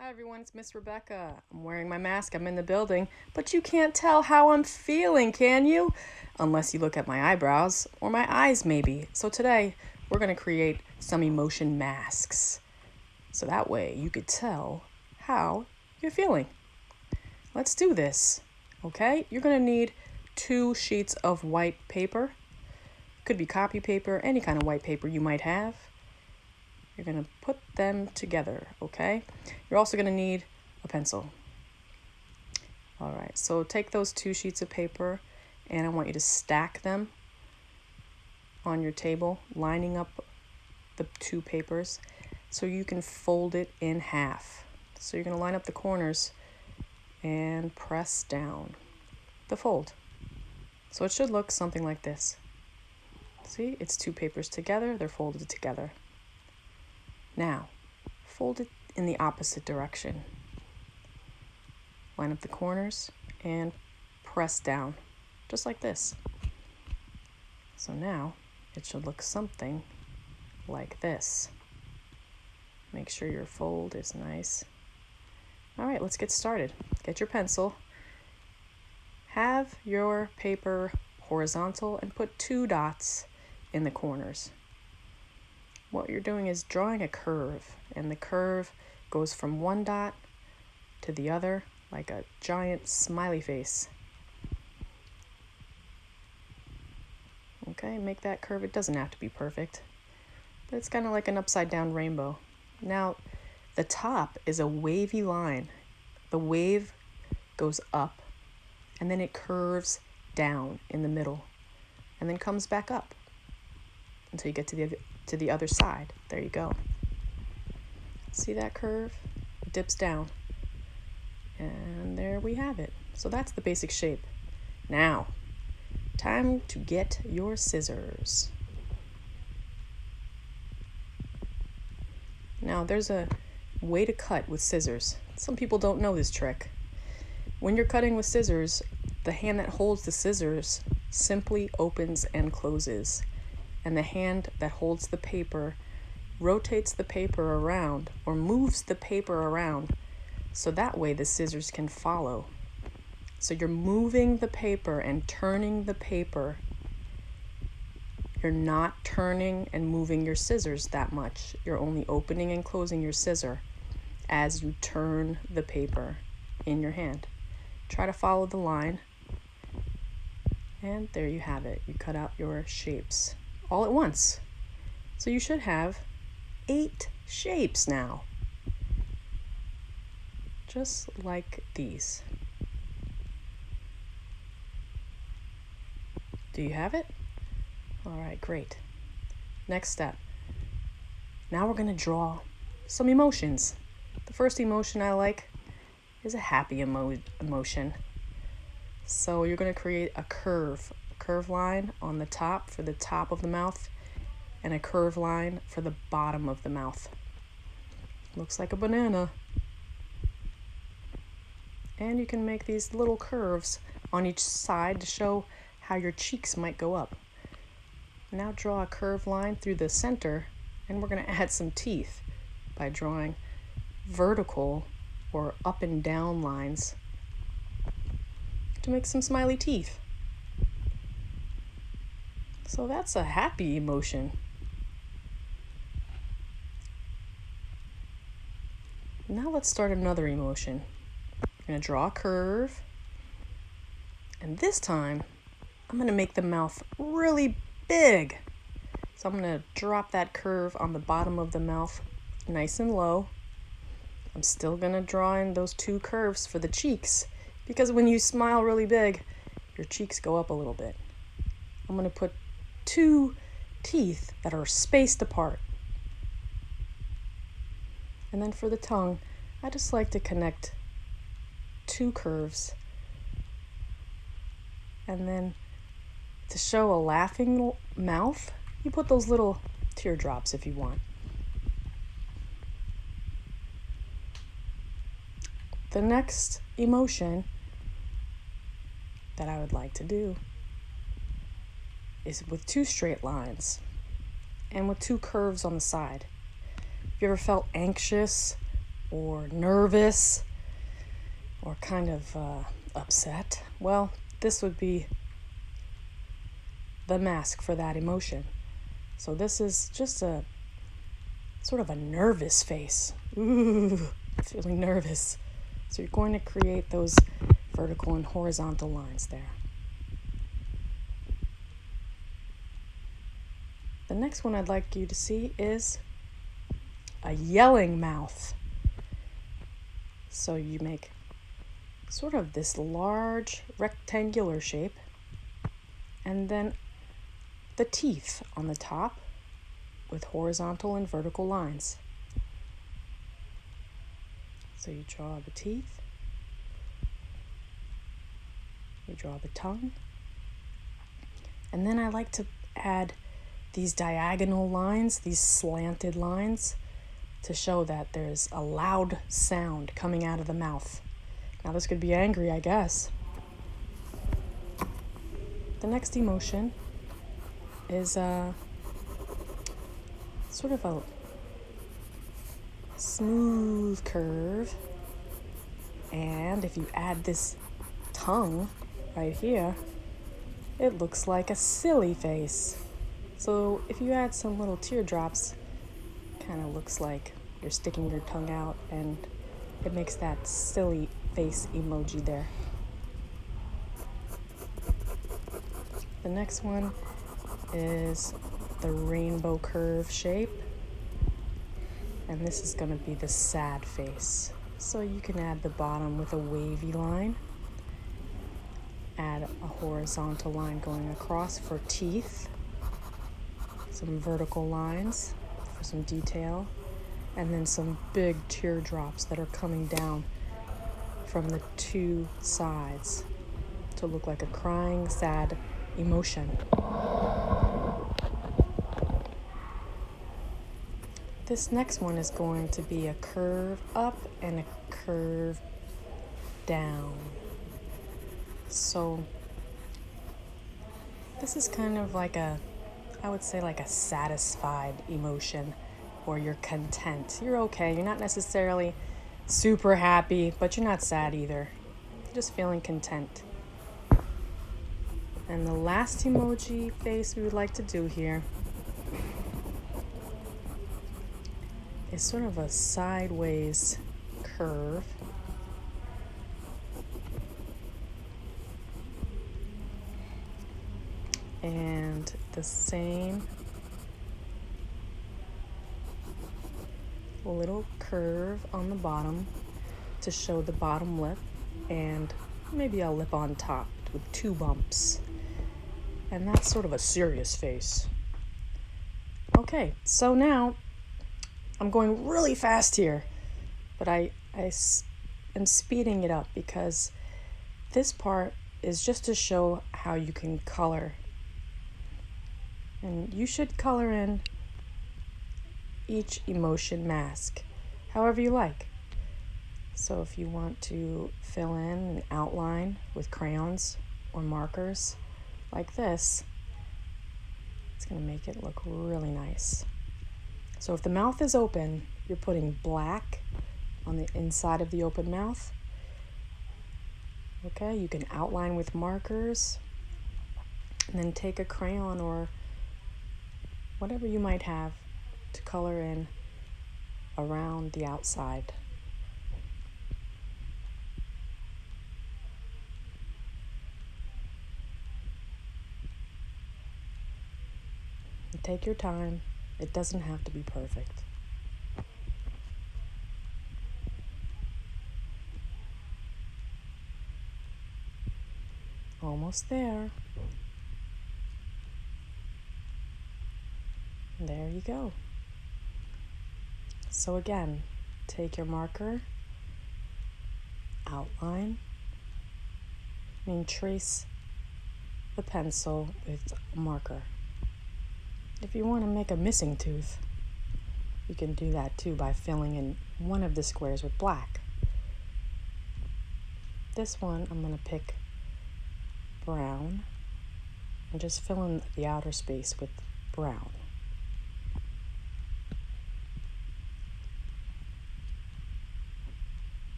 Hi everyone, it's Miss Rebecca. I'm wearing my mask, I'm in the building, but you can't tell how I'm feeling, can you? Unless you look at my eyebrows or my eyes, maybe. So today, we're going to create some emotion masks. So that way you could tell how you're feeling. Let's do this, okay? You're going to need 2 sheets of white paper. Could be copy paper, any kind of white paper you might have. You're going to put them together, okay? You're also going to need a pencil. All right, so take those 2 sheets of paper and I want you to stack them on your table, lining up the 2 papers so you can fold it in half. So you're going to line up the corners and press down the fold. So it should look something like this. See, it's 2 papers together, they're folded together. Now, fold it in the opposite direction. Line up the corners and press down, just like this. So now it should look something like this. Make sure your fold is nice. All right, let's get started. Get your pencil. Have your paper horizontal and put 2 dots in the corners. What you're doing is drawing a curve, and the curve goes from one dot to the other like a giant smiley face. Okay, make that curve. It doesn't have to be perfect, but it's kind of like an upside down rainbow. Now, the top is a wavy line. The wave goes up, and then it curves down in the middle, and then comes back up until you get to the other side. There you go. See that curve? It dips down. And there we have it. So that's the basic shape. Now, time to get your scissors. Now, there's a way to cut with scissors. Some people don't know this trick. When you're cutting with scissors, the hand that holds the scissors simply opens and closes, and the hand that holds the paper rotates the paper around or moves the paper around so that way the scissors can follow. So you're moving the paper and turning the paper. You're not turning and moving your scissors that much. You're only opening and closing your scissor as you turn the paper in your hand. Try to follow the line. And there you have it. You cut out your shapes all at once. So you should have 8 shapes now. Just like these. Do you have it? All right, great. Next step. Now we're going to draw some emotions. The first emotion I like is a happy emotion. So you're going to create a curve line on the top for the top of the mouth and a curve line for the bottom of the mouth. Looks like a banana. And you can make these little curves on each side to show how your cheeks might go up. Now draw a curved line through the center, and we're going to add some teeth by drawing vertical or up and down lines to make some smiley teeth. So that's a happy emotion. Now let's start another emotion. I'm going to draw a curve, and this time I'm going to make the mouth really big. So I'm going to drop that curve on the bottom of the mouth nice and low. I'm still going to draw in those 2 curves for the cheeks, because when you smile really big, your cheeks go up a little bit. I'm going to put 2 teeth that are spaced apart. And then for the tongue, I just like to connect 2 curves. And then to show a laughing mouth, you put those little teardrops if you want. The next emotion that I would like to do is with 2 straight lines and with 2 curves on the side. Have you ever felt anxious or nervous or kind of upset, well, this would be the mask for that emotion. So this is just a sort of a nervous face. Ooh, feeling nervous. So you're going to create those vertical and horizontal lines there. The next one I'd like you to see is a yelling mouth. So you make sort of this large rectangular shape, and then the teeth on the top with horizontal and vertical lines. So you draw the teeth, you draw the tongue, and then I like to add these diagonal lines, these slanted lines, to show that there's a loud sound coming out of the mouth. Now this could be angry, I guess. The next emotion is sort of a smooth curve. And if you add this tongue right here, it looks like a silly face. So if you add some little teardrops, kind of looks like you're sticking your tongue out, and it makes that silly face emoji there. The next one is the rainbow curve shape, and this is going to be the sad face. So you can add the bottom with a wavy line, add a horizontal line going across for teeth, some vertical lines for some detail, and then some big teardrops that are coming down from the two sides to look like a crying, sad emotion. This next one is going to be a curve up and a curve down. So this is kind of like I would say like a satisfied emotion, or you're content. You're okay. You're not necessarily super happy, but you're not sad either. You're just feeling content. And the last emoji face we would like to do here is sort of a sideways curve. And the same little curve on the bottom to show the bottom lip, and maybe a lip on top with two bumps. And that's sort of a serious face. Okay, so now I'm going really fast here, but I am speeding it up because this part is just to show how you can color. And you should color in each emotion mask however you like. So if you want to fill in an outline with crayons or markers like this, it's going to make it look really nice. So if the mouth is open, you're putting black on the inside of the open mouth. Okay, you can outline with markers, and then take a crayon or whatever you might have to color in around the outside. And take your time. It doesn't have to be perfect. Almost there. There you go. So again, take your marker, outline, and trace the pencil with a marker. If you want to make a missing tooth, you can do that too by filling in one of the squares with black. This one I'm going to pick brown and just fill in the outer space with brown.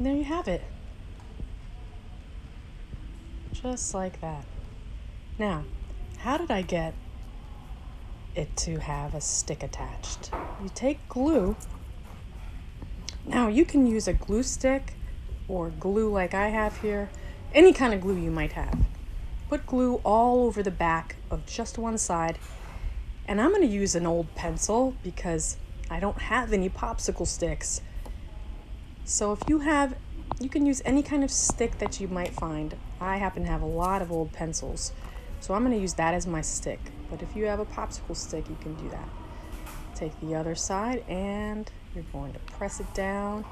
And there you have it. Just like that. Now, how did I get it to have a stick attached? You take glue. Now, you can use a glue stick or glue like I have here, any kind of glue you might have. Put glue all over the back of just one side. And I'm going to use an old pencil because I don't have any popsicle sticks. So if you can use any kind of stick that you might find. I happen to have a lot of old pencils, so I'm going to use that as my stick. But if you have a popsicle stick, you can do that. Take the other side and you're going to press it down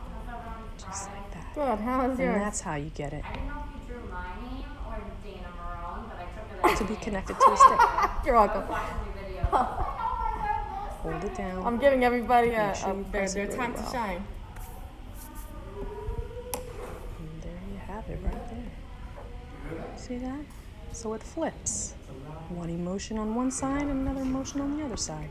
just like that. Good. How is yours? And that's how you get it I didn't know if you drew my name or Dana Marone, but I took it as to be connected to a stick. You're welcome. watching your video. Hold it down. I'm giving everybody Make sure you press their it time very to well. shine. And there you have it right there. See that? So it flips. One emotion on one side and another emotion on the other side.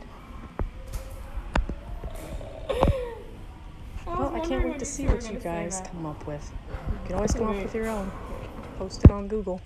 Well, I can't wait to see what you guys come up with. You can always come up with your own. Post it on Google.